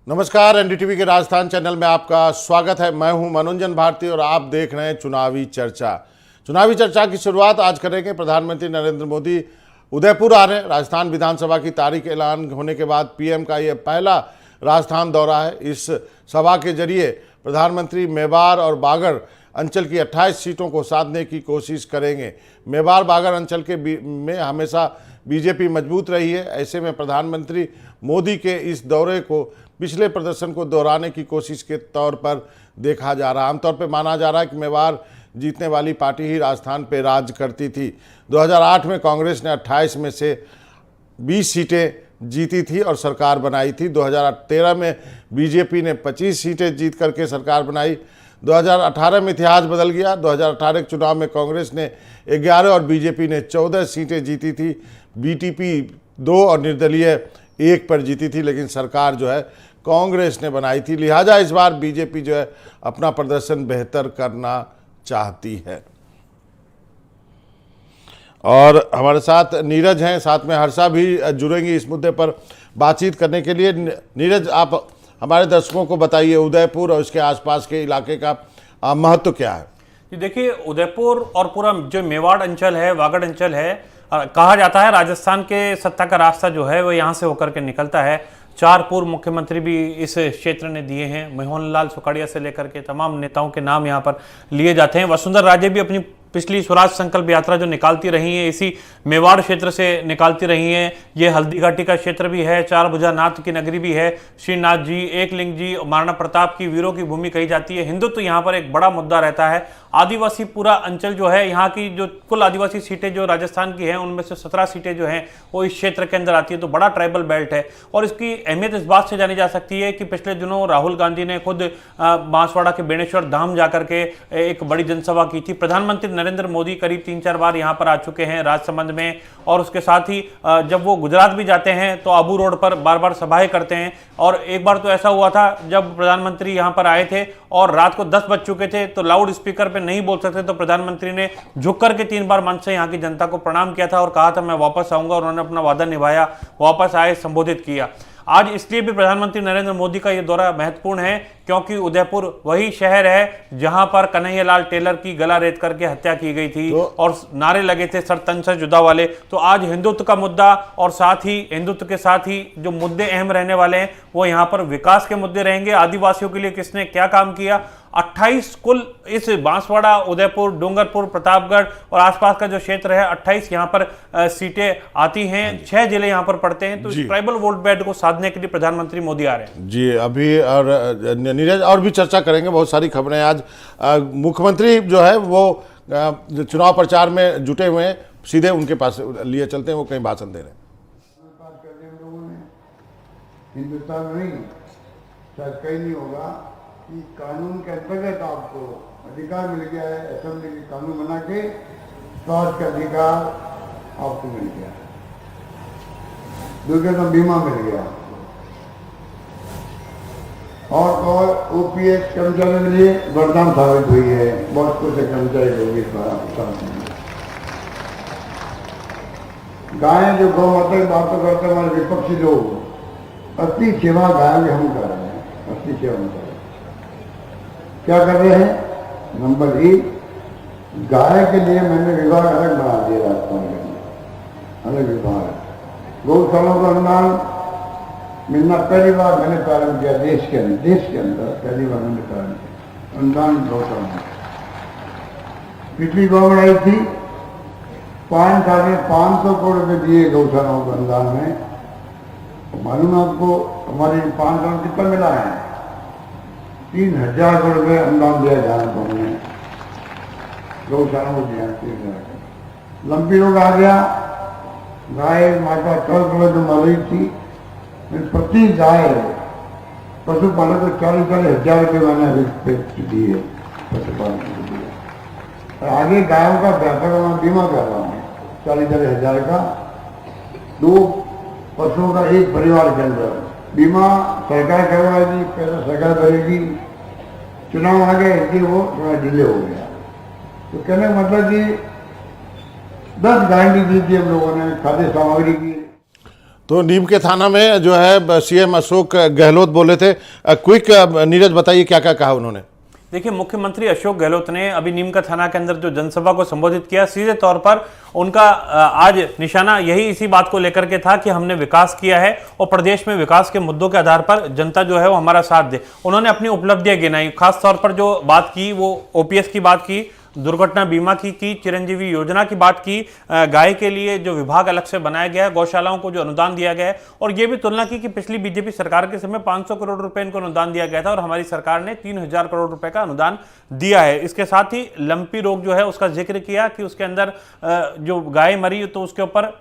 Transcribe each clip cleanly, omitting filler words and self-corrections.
नमस्कार, एनडीटीवी के राजस्थान चैनल में आपका स्वागत है। मैं हूं मनोरंजन भारती और आप देख रहे हैं चुनावी चर्चा। चुनावी चर्चा की शुरुआत आज करेंगे। प्रधानमंत्री नरेंद्र मोदी उदयपुर आ रहे हैं। राजस्थान विधानसभा की तारीख ऐलान होने के बाद पीएम का यह पहला राजस्थान दौरा है। इस सभा के जरिए प्रधानमंत्री मेवाड़ और बागड़ अंचल की 28 सीटों को साधने की कोशिश करेंगे। मेवाड़ बागड़ अंचल के में हमेशा बीजेपी मजबूत रही है। ऐसे में प्रधानमंत्री मोदी के इस दौरे को पिछले प्रदर्शन को दोहराने की कोशिश के तौर पर देखा जा रहा है। आमतौर पर माना जा रहा है कि मेवाड़ जीतने वाली पार्टी ही राजस्थान पर राज करती थी। 2008 में कांग्रेस ने 28 में से 20 सीटें जीती थी और सरकार बनाई थी। 2013 में बीजेपी ने 25 सीटें जीत करके सरकार बनाई। 2018 में इतिहास बदल गया। 2018 के चुनाव में कांग्रेस ने 11 और बीजेपी ने 14 सीटें जीती थी। बीटीपी 2 और निर्दलीय 1 पर जीती थी, लेकिन सरकार जो है कांग्रेस ने बनाई थी। लिहाजा इस बार बीजेपी जो है अपना प्रदर्शन बेहतर करना चाहती है। और हमारे साथ नीरज हैं, साथ में हर्षा भी जुड़ेंगी इस मुद्दे पर बातचीत करने के लिए। नीरज, आप हमारे दर्शकों को बताइए उदयपुर और उसके आसपास के इलाके का महत्व क्या है? जी देखिए, उदयपुर और पूरा जो मेवाड़ अंचल है, वागड़ अंचल है, कहा जाता है राजस्थान के सत्ता का रास्ता जो है वो यहाँ से होकर के निकलता है। 4 पूर्व मुख्यमंत्री भी इस क्षेत्र ने दिए हैं। मोहन लाल सुखाड़िया से लेकर के तमाम नेताओं के नाम यहाँ पर लिए जाते हैं। वसुंधरा राजे भी अपनी पिछली स्वराज संकल्प यात्रा जो निकालती रही है इसी मेवाड़ क्षेत्र से निकालती रही हैं। ये हल्दी घाटी का क्षेत्र भी है, 4 भुजा नाथ की नगरी भी है। श्रीनाथ जी, एकलिंग जी, महाराणा प्रताप की वीरों की भूमि कही जाती है। हिंदुत्व तो यहाँ पर एक बड़ा मुद्दा रहता है। आदिवासी पूरा अंचल जो है, यहाँ की जो कुल आदिवासी सीटें जो राजस्थान की हैं उनमें से 17 सीटें जो हैं वो इस क्षेत्र के अंदर आती है। तो बड़ा ट्राइबल बेल्ट है और इसकी अहमियत इस बात से जानी जा सकती है कि पिछले दिनों राहुल गांधी ने खुद बांसवाड़ा के बेणेश्वर धाम जाकर के एक बड़ी जनसभा की थी। प्रधानमंत्री नरेंद्र मोदी करीब 3-4 बार यहाँ पर आ चुके हैं राजसमंद में, और उसके साथ ही जब वो गुजरात भी जाते हैं तो आबू रोड पर बार बार सभाएं करते हैं। और एक बार तो ऐसा हुआ था जब प्रधानमंत्री यहाँ पर आए थे और रात को 10 बज चुके थे तो लाउड स्पीकर पे नहीं बोल सकते, तो प्रधानमंत्री ने झुक करके 3 बार मंच से यहाँ की जनता को प्रणाम किया था और कहा था मैं वापस आऊंगा, और उन्होंने अपना वादा निभाया, वापस आए, संबोधित किया। आज इसलिए भी प्रधानमंत्री नरेंद्र मोदी का यह दौरा महत्वपूर्ण है क्योंकि उदयपुर वही शहर है जहां पर कन्हैयालाल टेलर की गला रेत करके हत्या की गई थी और नारे लगे थे सर तन से जुदा वाले। तो आज हिंदुत्व का मुद्दा और साथ ही हिंदुत्व के साथ ही जो मुद्दे अहम रहने वाले हैं वो यहाँ पर विकास के मुद्दे रहेंगे। आदिवासियों के लिए किसने क्या काम किया, 28 कुल इस बांसवाड़ा, उदयपुर, डूंगरपुर, प्रतापगढ़ और आसपास का जो क्षेत्र है 28 यहाँ पर सीटें आती हैं। 6 जिले यहाँ पर पड़ते हैं। तो इस ट्राइबल वोट बैंक को साधने के लिए प्रधानमंत्री मोदी आ रहे हैं। जी, अभी और नीरज और भी चर्चा करेंगे, बहुत सारी खबरें आज। मुख्यमंत्री जो है वो चुनाव प्रचार में जुटे हुए हैं, सीधे उनके पास लिए चलते हैं, वो कहीं भाषण दे रहे हैं। हिंदुस्तान नहीं, शायद कहीं नहीं होगा कि कानून के अंतर्गत आपको अधिकार मिल गया है। असेंबली के कानून बना के स्वास्थ्य का अधिकार आपको मिल गया, दुर्घटना बीमा मिल गया, और ओपीएस कर्मचारियों के लिए वरदान साबित हुई है। बहुत कुछ कर्मचारी होगी। गाय जो गौ माता की बात करते हैं हमारे विपक्षी लोग, असली सेवा गायों की हम कर रहे हैं। असली सेवा हम कर रहे हैं। क्या कर रहे हैं? नंबर 1, गाय के लिए मैंने विभाग अलग बना दिया राजस्थान में, अलग विभाग। गौशालाओं का अनुदान मिलना पहली बार मैंने प्रारंभ किया देश के अंदर पहली बार मैंने प्रारंभ किया अनुदान गौशाला। पिछली गवर्नमेंट आई थी, 5 साल में 500 करोड़ रुपये दिए गौशालाओं को अनुदान में। मालूम है आपको हमारे 5 साल कितना मिला है? 3000 करोड़ रुपये अनुदान दिया जाना को हमने गौशालाओं को दिया। 3000 लंबी रोग आ गया, गाय माता 14 करोड़ जो मर रही थी, प्रति गाय पशुपालन को 40,000 रुपये मैंने दिए पशुपालन को दिए। और आगे गायों का व्यापक बीमा कर रहा हूँ 40,000 का, 2 पशुओं का एक परिवार के अंदर बीमा सरकार करवाएगी, पैसा सरकार भरेगी। चुनाव आ गए इसलिए वो थोड़ा डिले हो गया। तो कहने का मतलब कि 10 गारंटी दी थी हम लोगों ने खाद्य सामग्री की। तो नीम के थाना में जो है सीएम अशोक गहलोत बोले थे। क्विक नीरज बताइए क्या क्या कहा उन्होंने। देखिए, मुख्यमंत्री अशोक गहलोत ने अभी नीम का थाना के अंदर जो जनसभा को संबोधित किया, सीधे तौर पर उनका आज निशाना यही इसी बात को लेकर के था कि हमने विकास किया है और प्रदेश में विकास के मुद्दों के आधार पर जनता जो है वो हमारा साथ दे। उन्होंने अपनी उपलब्धियां गिनाई, खास तौर पर जो बात की वो ओपीएस की बात की, दुर्घटना बीमा की चिरंजीवी योजना की बात की, गाय के लिए जो विभाग अलग से बनाया गया है, गौशालाओं को जो अनुदान दिया गया है, और ये भी तुलना की कि पिछली बीजेपी सरकार के समय 500 करोड़ रुपए इनको अनुदान दिया गया था और हमारी सरकार ने 3000 करोड़ रुपए का अनुदान दिया है। इसके साथ ही लंपी रोग जो है उसका जिक्र किया कि उसके अंदर जो गाय मरी तो उसके ऊपर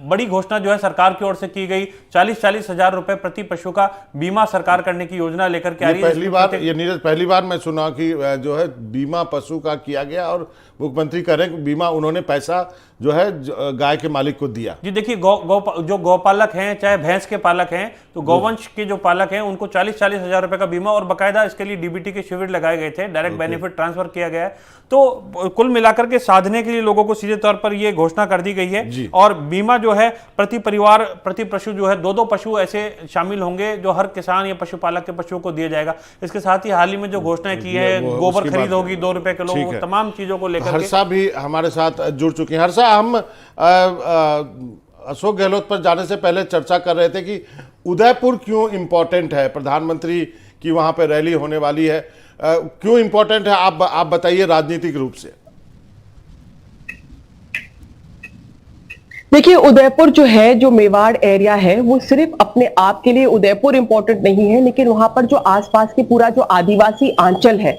बड़ी घोषणा जो है सरकार की ओर से की गई, 40-40 हजार रुपए प्रति पशु का बीमा सरकार करने की योजना लेकर के आ रही है। पहली बार मैं सुना कि जो है बीमा पशु का किया गया और मुख्यमंत्री कह रहे हैं बीमा उन्होंने पैसा जो है गाय के मालिक को दिया। जी देखिए, जो गौपालक हैं, चाहे भैंस के पालक हैं, तो गौवंश के जो पालक हैं उनको 40-40 हजार रुपए का बीमा और बकायदा इसके लिए डीबीटी के शिविर लगाए गए थे, डायरेक्ट बेनिफिट ट्रांसफर किया गया है। तो कुल मिलाकर के साधने के लिए लोगों को सीधे तौर पर यह घोषणा कर दी गई है। और बीमा जो है प्रति परिवार प्रति पशु जो है 2-2 पशु ऐसे शामिल होंगे जो हर किसान या पशुपालक के पशुओं को दिया जाएगा। इसके साथ ही हाल ही में जो घोषणाएं की है, गोबर खरीद होगी 2 रुपए किलो, तमाम चीजों को लेकर। हर्षा भी हमारे साथ जुड़ चुके हैं। हर्षा, हम अशोक गहलोत पर जाने से पहले चर्चा कर रहे थे कि उदयपुर क्यों इंपॉर्टेंट है, प्रधानमंत्री की वहां पे रैली होने वाली है, क्यों इंपॉर्टेंट है, आप बताइए राजनीतिक रूप से। देखिए, उदयपुर जो है, जो मेवाड़ एरिया है, वो सिर्फ अपने आप के लिए उदयपुर इंपॉर्टेंट नहीं है, लेकिन वहां पर जो आसपास के पूरा जो आदिवासी आंचल है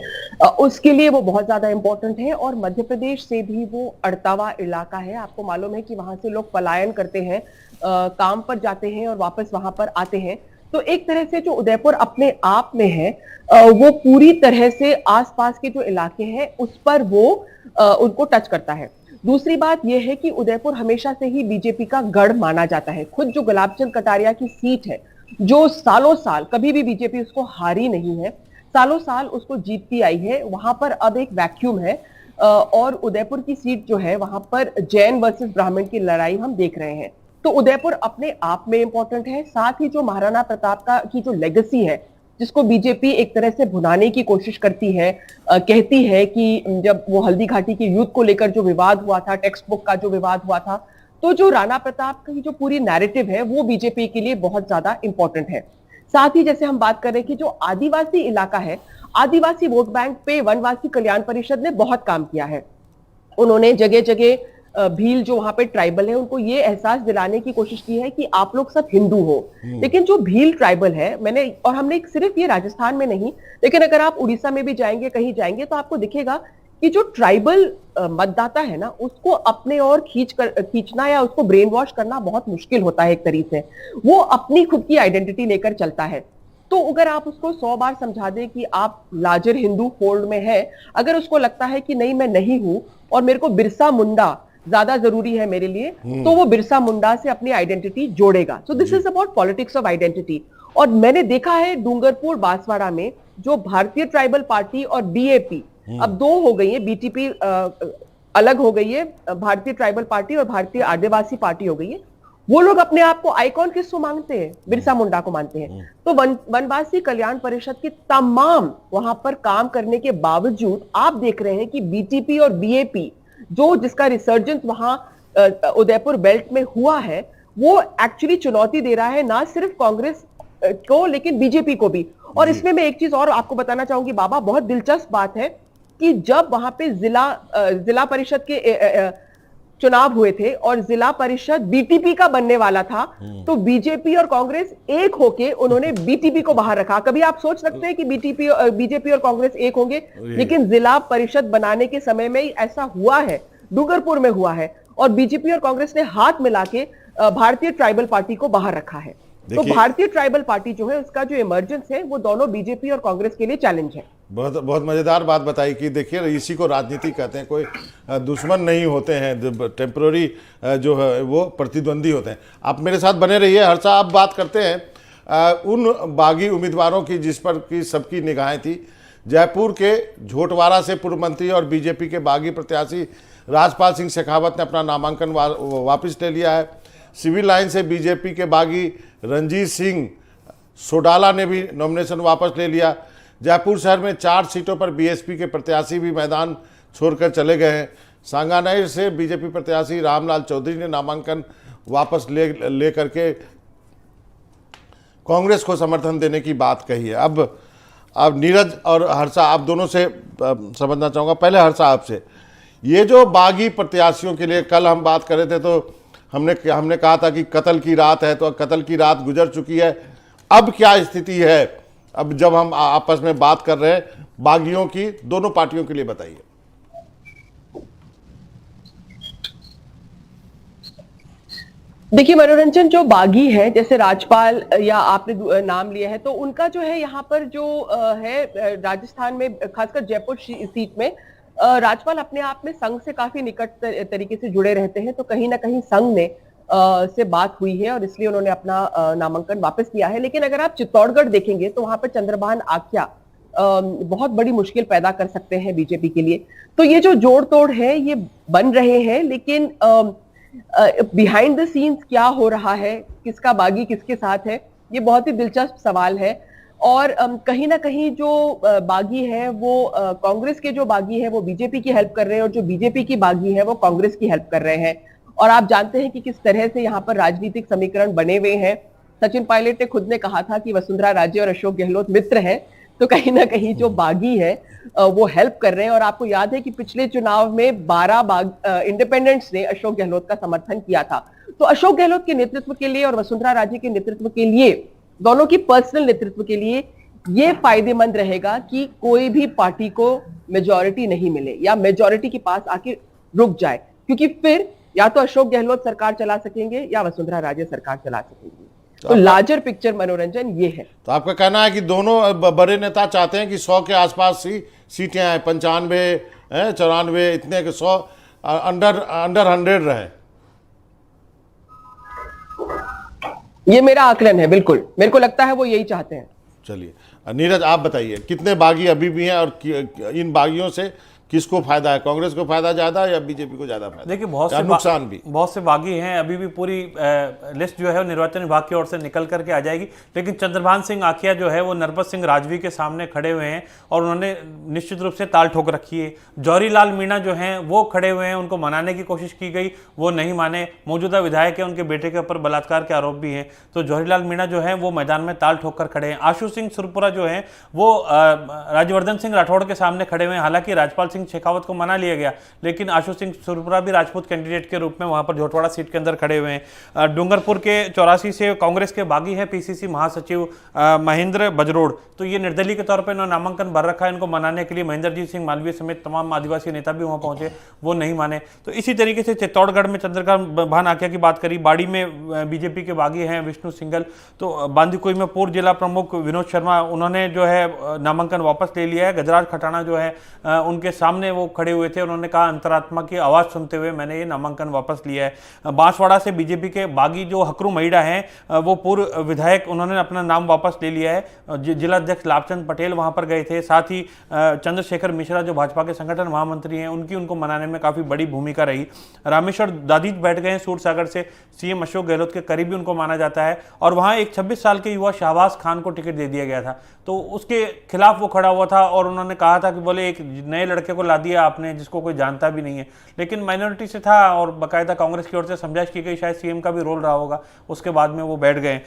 उसके लिए वो बहुत ज्यादा इंपॉर्टेंट है। और मध्य प्रदेश से भी वो अड़तावा इलाका है। आपको मालूम है कि वहां से लोग पलायन करते हैं, काम पर जाते हैं और वापस वहां पर आते हैं। तो एक तरह से जो उदयपुर अपने आप में है वो पूरी तरह से आसपास के जो इलाके हैं उस पर वो उनको टच करता है। दूसरी बात यह है कि उदयपुर हमेशा से ही बीजेपी का गढ़ माना जाता है। खुद जो गुलाब चंद कटारिया की सीट है, जो सालों साल कभी भी बीजेपी उसको हारी नहीं है, सालों साल उसको जीतती आई है, वहां पर अब एक वैक्यूम है। और उदयपुर की सीट जो है वहां पर जैन वर्सेस ब्राह्मण की लड़ाई हम देख रहे हैं। तो उदयपुर अपने आप में इंपॉर्टेंट है। साथ ही जो महाराणा प्रताप का की जो लेगेसी है, जिसको बीजेपी एक तरह से भुनाने की कोशिश करती है, कहती है कि जब वो हल्दी घाटी के युद्ध को लेकर जो विवाद हुआ था, टेक्स्ट बुक का जो विवाद हुआ था, तो जो राणा प्रताप की जो पूरी नैरेटिव है वो बीजेपी के लिए बहुत ज्यादा इंपॉर्टेंट है। साथ ही जैसे हम बात कर रहे हैं कि जो आदिवासी इलाका है, आदिवासी वोट बैंक पे वनवासी कल्याण परिषद ने बहुत काम किया है। उन्होंने जगह जगह भील जो वहां पे ट्राइबल है उनको ये एहसास दिलाने की कोशिश की है कि आप लोग सब हिंदू हो। लेकिन जो भील ट्राइबल है, हमने सिर्फ ये राजस्थान में नहीं, लेकिन अगर आप उड़ीसा में भी जाएंगे, कहीं जाएंगे, तो आपको दिखेगा कि जो ट्राइबल मतदाता है ना, उसको अपने ओर खींचना या उसको ब्रेन वॉश करना बहुत मुश्किल होता है। एक तरीके से वो अपनी खुद की आइडेंटिटी लेकर चलता है। तो अगर आप उसको 100 बार समझा दें कि आप लार्जर हिंदू फोल्ड में है, अगर उसको लगता है कि नहीं मैं नहीं हूं और मेरे को बिरसा मुंडा ज्यादा जरूरी है मेरे लिए, तो वो बिरसा मुंडा से अपनी आइडेंटिटी जोड़ेगा। So this is about politics of identity. और मैंने देखा है डूंगरपुर बांसवाड़ा में जो भारतीय ट्राइबल पार्टी और बीएपी अब 2 हो गई है, बीटीपी अलग हो गई है, भारतीय ट्राइबल पार्टी और भारतीय आदिवासी पार्टी हो गई है, वो लोग अपने आप को आइकॉन किसको मानते हैं? बिरसा मुंडा को मानते हैं। तो वनवासी कल्याण परिषद की तमाम वहां पर काम करने के बावजूद आप देख रहे हैं कि बीटीपी और बीएपी जो जिसका रिसर्जेंस वहां उदयपुर बेल्ट में हुआ है, वो एक्चुअली चुनौती दे रहा है ना सिर्फ कांग्रेस को लेकिन बीजेपी को भी। और इसमें मैं एक चीज और आपको बताना चाहूंगी बाबा, बहुत दिलचस्प बात है कि जब वहां पे जिला परिषद के चुनाव हुए थे और जिला परिषद बीटीपी का बनने वाला था, तो बीजेपी और कांग्रेस एक होके उन्होंने बीटीपी को बाहर रखा। कभी आप सोच सकते हैं कि बीजेपी और कांग्रेस एक होंगे, लेकिन जिला परिषद बनाने के समय में ऐसा हुआ है, डूंगरपुर में हुआ है, और बीजेपी और कांग्रेस ने हाथ मिला के भारतीय ट्राइबल पार्टी को बाहर रखा है। तो भारतीय ट्राइबल पार्टी जो है उसका जो इमर्जेंस है वो दोनों बीजेपी और कांग्रेस के लिए चैलेंज है। बहुत मजेदार बात बताई कि देखिए इसी को राजनीति कहते हैं, कोई दुश्मन नहीं होते हैं, टेम्पररी जो है वो प्रतिद्वंदी होते हैं। आप मेरे साथ बने रहिए। हर्षा, आप बात करते हैं उन बागी उम्मीदवारों की जिस पर की सबकी निगाहें थी। जयपुर के झोटवाड़ा से पूर्व मंत्री और बीजेपी के बागी प्रत्याशी राजपाल सिंह शेखावत ने अपना नामांकन वापस ले लिया है। सिविल लाइन से बीजेपी के बागी रंजीत सिंह सोडाला ने भी नॉमिनेशन वापस ले लिया। जयपुर शहर में 4 सीटों पर बीएसपी के प्रत्याशी भी मैदान छोड़कर चले गए हैं। सांगानेर से बीजेपी प्रत्याशी रामलाल चौधरी ने नामांकन वापस ले करके कांग्रेस को समर्थन देने की बात कही है। अब नीरज और हर्षा, आप दोनों से समझना चाहूँगा। पहले हर्षा आपसे, ये जो बागी प्रत्याशियों के लिए कल हम बात कर रहे थे तो हमने कहा था कि कत्ल की रात है, तो कत्ल की रात गुजर चुकी है। अब क्या स्थिति है अब जब हम आपस में बात कर रहे हैं बागियों की, दोनों पार्टियों के लिए बताइए। देखिए मनोरंजन, जो बागी है जैसे राजपाल या आपने नाम लिया है, तो उनका जो है यहाँ पर जो है राजस्थान में खासकर जयपुर सीट में राजपाल अपने आप में संघ से काफी निकट तरीके से जुड़े रहते हैं, तो कहीं ना कहीं संघ ने से बात हुई है और इसलिए उन्होंने अपना नामांकन वापस लिया है। लेकिन अगर आप चित्तौड़गढ़ देखेंगे तो वहां पर चंद्रभान आख्या बहुत बड़ी मुश्किल पैदा कर सकते हैं बीजेपी के लिए। तो ये जो जोड़ तोड़ है ये बन रहे हैं, लेकिन बिहाइंड द सीन्स क्या हो रहा है, किसका बागी किसके साथ है, ये बहुत ही दिलचस्प सवाल है। और कहीं ना कहीं जो बागी है वो कांग्रेस के जो बागी है वो बीजेपी की हेल्प कर रहे हैं और जो बीजेपी की बागी है वो कांग्रेस की हेल्प कर रहे हैं। और आप जानते हैं कि किस तरह से यहाँ पर राजनीतिक समीकरण बने हुए हैं। सचिन पायलट ने खुद ने कहा था कि वसुंधरा राजे और अशोक गहलोत मित्र हैं, तो कहीं ना कहीं जो बागी है वो हेल्प कर रहे हैं। और आपको याद है कि पिछले चुनाव में 12 इंडिपेंडेंट्स ने अशोक गहलोत का समर्थन किया था। तो अशोक गहलोत के नेतृत्व के लिए और वसुंधरा राजे के नेतृत्व के लिए, दोनों की पर्सनल नेतृत्व के लिए ये फायदेमंद रहेगा कि कोई भी पार्टी को मेजॉरिटी नहीं मिले या मेजॉरिटी के पास आके रुक जाए, क्योंकि फिर या तो अशोक गहलोत सरकार चला सकेंगे या वसुंधरा राजे सरकार चला सकेंगे। तो लार्जर पिक्चर मनोरंजन ये है। तो आपका कहना है कि दोनों बड़े नेता चाहते हैं कि 100 के आसपास ही सीटें आए, 95, 94, इतने के 100 अंडर 100 रहे। ये मेरा आकलन है, बिल्कुल मेरे को लगता है वो यही चाहते हैं। चलिए नीरज, आप बताइए कितने बागी अभी भी हैं और इन बागियों से किसको फायदा है? कांग्रेस को फायदा ज्यादा या बीजेपी को ज्यादा फायदा? देखिए नुकसान भी बहुत से बागी हैं। अभी भी पूरी लिस्ट जो है वो निर्वाचन विभाग की ओर से निकल करके आ जाएगी। लेकिन चंद्रभान सिंह आखिया जो है वो नरपत सिंह राजवी के सामने खड़े हुए हैं और उन्होंने निश्चित रूप से ताल ठोक रखी है। जौहरी लाल मीणा जो हैं वो खड़े हुए हैं, उनको मनाने की कोशिश की गई, वो नहीं माने। मौजूदा विधायक है, उनके बेटे के ऊपर बलात्कार के आरोप भी हैं, तो जौहरी लाल मीणा जो है वो मैदान में ताल ठोक कर खड़े हैं। आशु सिंह सुरपुरा जो है वो राज्यवर्धन सिंह राठौड़ के सामने खड़े हुए हैं। हालांकि राजपाल सिंह शेखावत को मना लिया गया, लेकिन आशु सिंह सुरपुरा भी राजपूत कैंडिडेट के रूप में वहां पर झोटवाड़ा सीट के अंदर खड़े हुए हैं। डूंगरपुर के 84 से कांग्रेस के बागी है पीसीसी महासचिव महेंद्र बजरोड़, तो ये निर्दलीय के तौर पर इन्होंने नामांकन भर रखा है। इनको मनाने के लिए महेंद्रजीत सिंह मालवीय समेत तमाम आदिवासी नेता भी वहां पहुंचे, वो नहीं माने। तो इसी तरीके से चित्तौड़गढ़ में चंद्रभान आख्या की बात करी, बाड़ी में बीजेपी के बागी हैं विष्णु सिंघल, तो बांदीकुई में पूर्व जिला प्रमुख विनोद शर्मा, उन्होंने जो है नामांकन वापस ले लिया है। गजराज खटाना जो है उनके सामने वो खड़े हुए थे, उन्होंने कहा अंतरात्मा की आवाज सुनते हुए मैंने ये नामांकन वापस लिया है। बांसवाड़ा से बीजेपी के बागी जो हकरू मईडा हैं वो पूर्व विधायक, उन्होंने अपना नाम वापस ले लिया है। जिला अध्यक्ष लाभचंद पटेल वहां पर गए थे, साथ ही चंद्रशेखर मिश्रा जो भाजपा के संगठन महामंत्री हैं उनको मनाने में काफी बड़ी भूमिका रही। रामेश्वर दादीज बैठ गए हैं सूरसागर से, सीएम अशोक गहलोत के करीबी उनको माना जाता है, और वहां एक 26 साल के युवा शाहबाज खान को टिकट दे दिया गया था, तो उसके खिलाफ वो खड़ा हुआ था और उन्होंने कहा था कि बोले एक नए लड़के को ला दिया आपने जिसको कोई जानता भी नहीं है, लेकिन माइनॉरिटी से था और बाकायदा कांग्रेस की ओर से समझाइश की गई, शायद सीएम का भी रोल रहा होगा। उसके बाद में वो बैठ गए।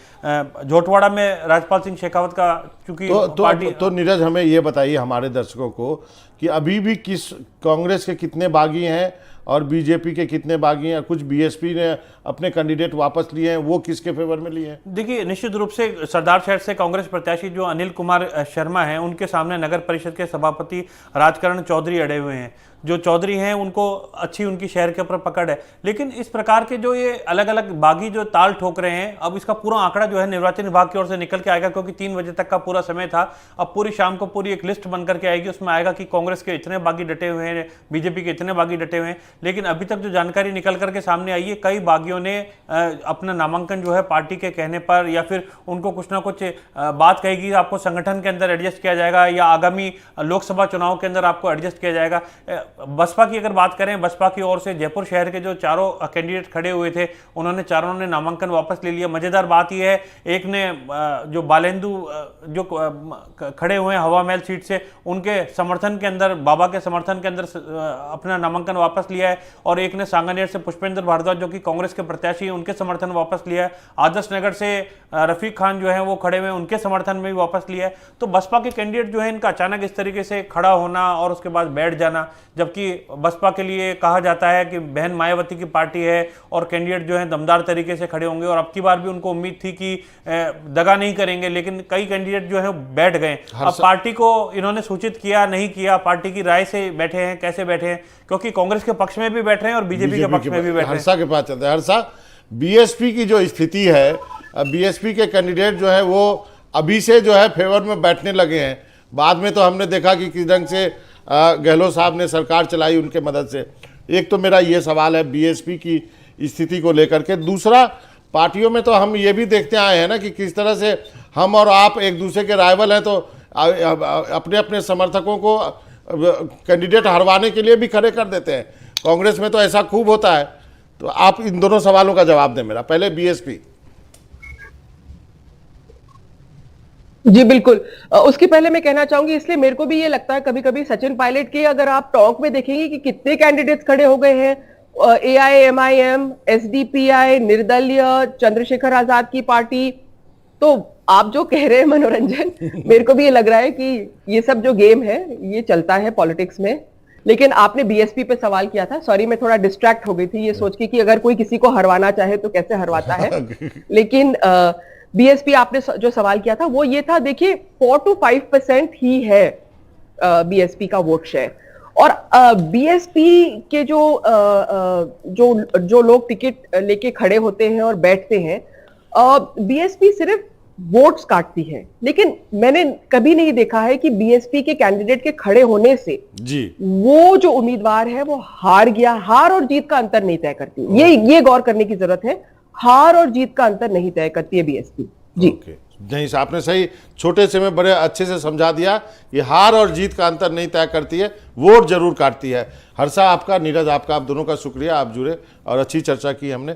झोटवाड़ा में राजपाल सिंह शेखावत का चूंकि पार्टी तो नीरज हमें ये बताइए हमारे दर्शकों को कि अभी भी किस कांग्रेस के कितने बागी हैं और बीजेपी के कितने बागी हैं? कुछ बीएसपी ने अपने कैंडिडेट वापस लिए हैं, वो किसके फेवर में लिए हैं? देखिए निश्चित रूप से सरदार शहर से कांग्रेस प्रत्याशी जो अनिल कुमार शर्मा हैं उनके सामने नगर परिषद के सभापति राजकरण चौधरी अड़े हुए हैं। जो चौधरी हैं उनको अच्छी उनकी शहर के ऊपर पकड़ है, लेकिन इस प्रकार के जो ये अलग अलग बागी जो ताल ठोक रहे हैं, अब इसका पूरा आंकड़ा जो है निर्वाचन विभाग की ओर से निकल के आएगा, क्योंकि 3 बजे तक का पूरा समय था। अब पूरी शाम को पूरी एक लिस्ट बन करके आएगी, उसमें आएगा कि कांग्रेस के इतने बागी डटे हुए हैं, बीजेपी के इतने बागी डटे हुए हैं। लेकिन अभी तक जो जानकारी निकल करके सामने आई है, कई बागियों ने अपना नामांकन जो है पार्टी के कहने पर या फिर उनको कुछ ना कुछ बात कहेगी, आपको संगठन के अंदर एडजस्ट किया जाएगा या आगामी लोकसभा चुनाव के अंदर आपको एडजस्ट किया जाएगा। बसपा की अगर बात करें, बसपा की ओर से जयपुर शहर के जो चारों कैंडिडेट खड़े हुए थे, उन्होंने चारों ने नामांकन वापस ले लिया। मजेदार बात यह है, एक ने जो बालेंदु जो खड़े हुए हैं हवा महल सीट से, उनके समर्थन के अंदर, बाबा के समर्थन के अंदर अपना नामांकन वापस लिया है, और एक ने सांगानेर से पुष्पेंद्र भारद्वाज जो कि कांग्रेस के प्रत्याशी हैं, उनके समर्थन वापस लिया है। आदर्श नगर से रफीक खान जो है वो खड़े हुए, उनके समर्थन में भी वापस लिया है। तो बसपा के कैंडिडेट जो है, इनका अचानक इस तरीके से खड़ा होना और उसके बाद बैठ जाना, जबकि बसपा के लिए कहा जाता है कि बहन मायावती की पार्टी है और कैंडिडेट जो है दमदार तरीके से खड़े होंगे, और अब की बार भी उनको उम्मीद थी कि दगा नहीं करेंगे, लेकिन कई कैंडिडेट जो है बैठ गए। अब पार्टी को इन्होंने सूचित किया नहीं किया, पार्टी की राय से बैठे हैं, कैसे बैठे हैं, क्योंकि कांग्रेस के पक्ष में भी बैठ रहे हैं और बीजेपी के पक्ष में भी बैठ रहे हैं। हर्षा के पास चलते हैं। हर्षा, बीएसपी की जो स्थिति है, बीएसपी के कैंडिडेट जो है वो अभी से जो है फेवर में बैठने लगे हैं। बाद में तो हमने देखा कि किस ढंग से गहलोत साहब ने सरकार चलाई उनके मदद से। एक तो मेरा ये सवाल है बीएसपी की स्थिति को लेकर के। दूसरा, पार्टियों में तो हम ये भी देखते आए हैं ना कि किस तरह से हम और आप एक दूसरे के राइवल हैं, तो अपने अपने समर्थकों को कैंडिडेट हरवाने के लिए भी खड़े कर देते हैं। कांग्रेस में तो ऐसा खूब होता है। तो आप इन दोनों सवालों का जवाब दें। मेरा पहले बीएसपी। जी बिल्कुल, उसके पहले मैं कहना चाहूंगी, इसलिए मेरे को भी ये लगता है कभी कभी सचिन पायलट के अगर आप टॉक में देखेंगे कि कितने कैंडिडेट्स खड़े हो गए हैं, AIMIM, SDPI, निर्दलीय, चंद्रशेखर आजाद की पार्टी, तो आप जो कह रहे हैं मनोरंजन, मेरे को भी ये लग रहा है कि ये सब जो गेम है ये चलता है पॉलिटिक्स में। लेकिन आपने बीएसपी पे सवाल किया था, सॉरी मैं थोड़ा डिस्ट्रैक्ट हो गई थी ये सोच के कि अगर कोई किसी को हरवाना चाहे तो कैसे हरवाता है। लेकिन बीएसपी आपने जो सवाल किया था वो ये था, देखिए 4 to 5% ही है बीएसपी का वोट शेयर, और बीएसपी के जो लोग टिकट लेके खड़े होते हैं और बैठते हैं, बीएसपी सिर्फ वोट्स काटती है, लेकिन मैंने कभी नहीं देखा है कि बीएसपी के कैंडिडेट के खड़े होने से जी वो जो उम्मीदवार है वो हार गया। हार और जीत का अंतर नहीं तय करती, ये गौर करने की जरूरत है। हार और जीत का अंतर नहीं तय करती है बीएसपी। जी नहीं, आपने सही छोटे से में बड़े अच्छे से समझा दिया कि हार और जीत का अंतर नहीं तय करती है, वोट जरूर काटती है। हर्षा आपका, नीरज आपका, आप दोनों का शुक्रिया, आप जुड़े और अच्छी चर्चा की हमने।